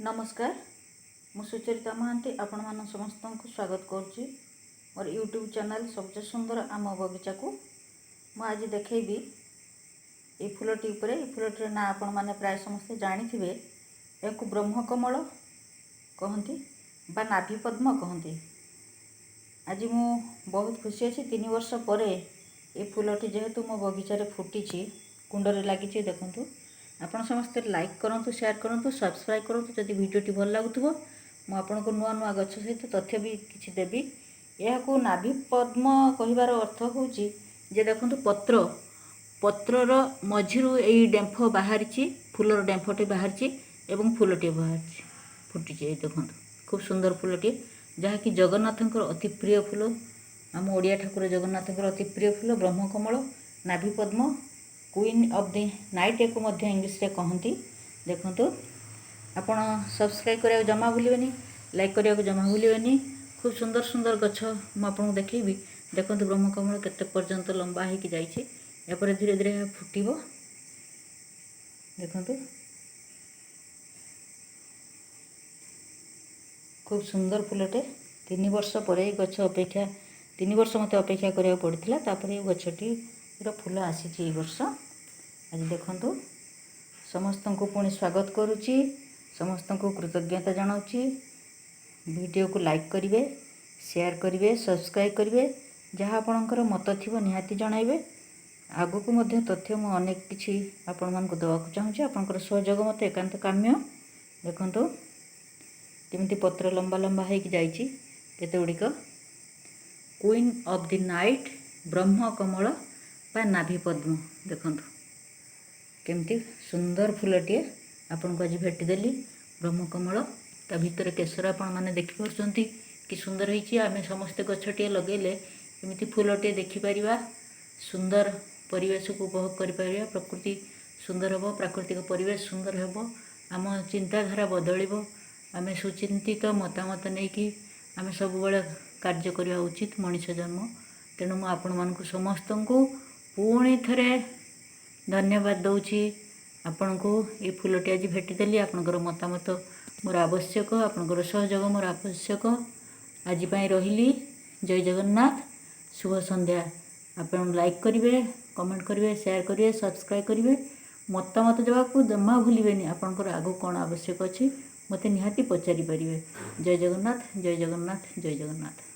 नमस्कार मु सुचरिता महांती आपण मान समस्त को स्वागत करुच्ची मोर यूट्यूब चैनल सबसे सुंदर आम बगीचा को मु आज देखी ये फूलटी उपरे ये फूलटी ना आपण मैंने प्राय समस्ते जानी या ब्रह्मकमल कहती बा नाभि पद्म कहती। आज मु बहुत खुशी अच्छी 3 वर्ष पर ये फूलटी जेहेतु मो बगीचार फुटी कुंडरे लगी देखूँ आपण समस्ते लाइक करूँ शेयर करूँ सब्सक्राइब करूँ जदि भिडियोटी भल लगुव मु आपन को नुआ नुआ गछ सहित तथ्य भी किसी देवी। यह नाभि पद्म कहिबार अर्थ हूँ जे देखूँ पत्र पत्रर मझिरू यही डेम्फ बाहरी फूलर डेम्फटे बाहरी एवं फूलटे बाहरी फुटी देखूँ खूब सुंदर फूलटे जहाँकि जगन्नाथंकर अति प्रिय फूल आम ओडिया ठाकुर जगन्नाथंकर अति प्रिय फूल ब्रह्मकमल नाभि पद्म क्वीन ऑफ द नाइट को इंग्लिश रे कहती। देखो आपण सब्सक्राइब करने जमा भूलें लाइक करने जमा भूलें खूब सुंदर सुंदर गछ मुझे देखी देखो ब्रह्मकमल केते पर्यंत लंबा होकर जापर धीरे धीरे फुटब देखो खूब सुंदर फूलटे 3 वर्ष पर गछ अपेक्षा 3 वर्ष मत अपेक्षा करा पड़ा तापर गछटी फूल आसी वर्ष। आज देखु समस्त को पुणी स्वागत करुच्ची समस्त को कृतज्ञता जनाऊँगी वीडियो को लाइक करेंगे शेयर करेंगे सब्सक्राइब करेंगे जहाँ आपणकर मत थी निहाती जनइबे आगु को तथ्य मु अनेक किसी आपण मानक देवाक चाहूँगी आपंकर सहयोग मत एकांत काम्य। देखु केमती पत्र लंबा लंबा होगी केते गुड़िक क्वीन ऑफ द नाइट ब्रह्मकमल बा नाभि पद्म देखु केमती सुंदर फूलटे आपन को आज भेटिदेली ब्रह्मकमल ता भितर केशर आपण मैंने देखिपी कि सुंदर होती आम समस्ते गछटे लगेले एमती फूलटे देखिपर सुंदर परिवेश को उपभोग कर प्रकृति सुंदर हम प्राकृतिक परिवेश सुंदर हम आम चिंताधारा बदल आम सुचिंतित मतामत नहीं कि आम सब कार्य करवा उचित मनीष जन्म। तेणु मु आपण मानक समस्त को पुणी थे धन्यवाद दूची आपण को ये फूलटी आज भेटिदेली आपणकर मतामत मोर आवश्यक आपणकर सहयोग मोर आवश्यक। आज रही जय जगन्नाथ शुभ संध्या आपण लाइक करेंगे कमेंट करेंगे शेयर करेंगे सब्सक्राइब करेंगे मतामत देवाक जमा भूलें आपणकर आगु कौन आवश्यक अच्छी मत निहाती पचारि पारे। जय जगन्नाथ जय जगन्नाथ जय जगन्नाथ।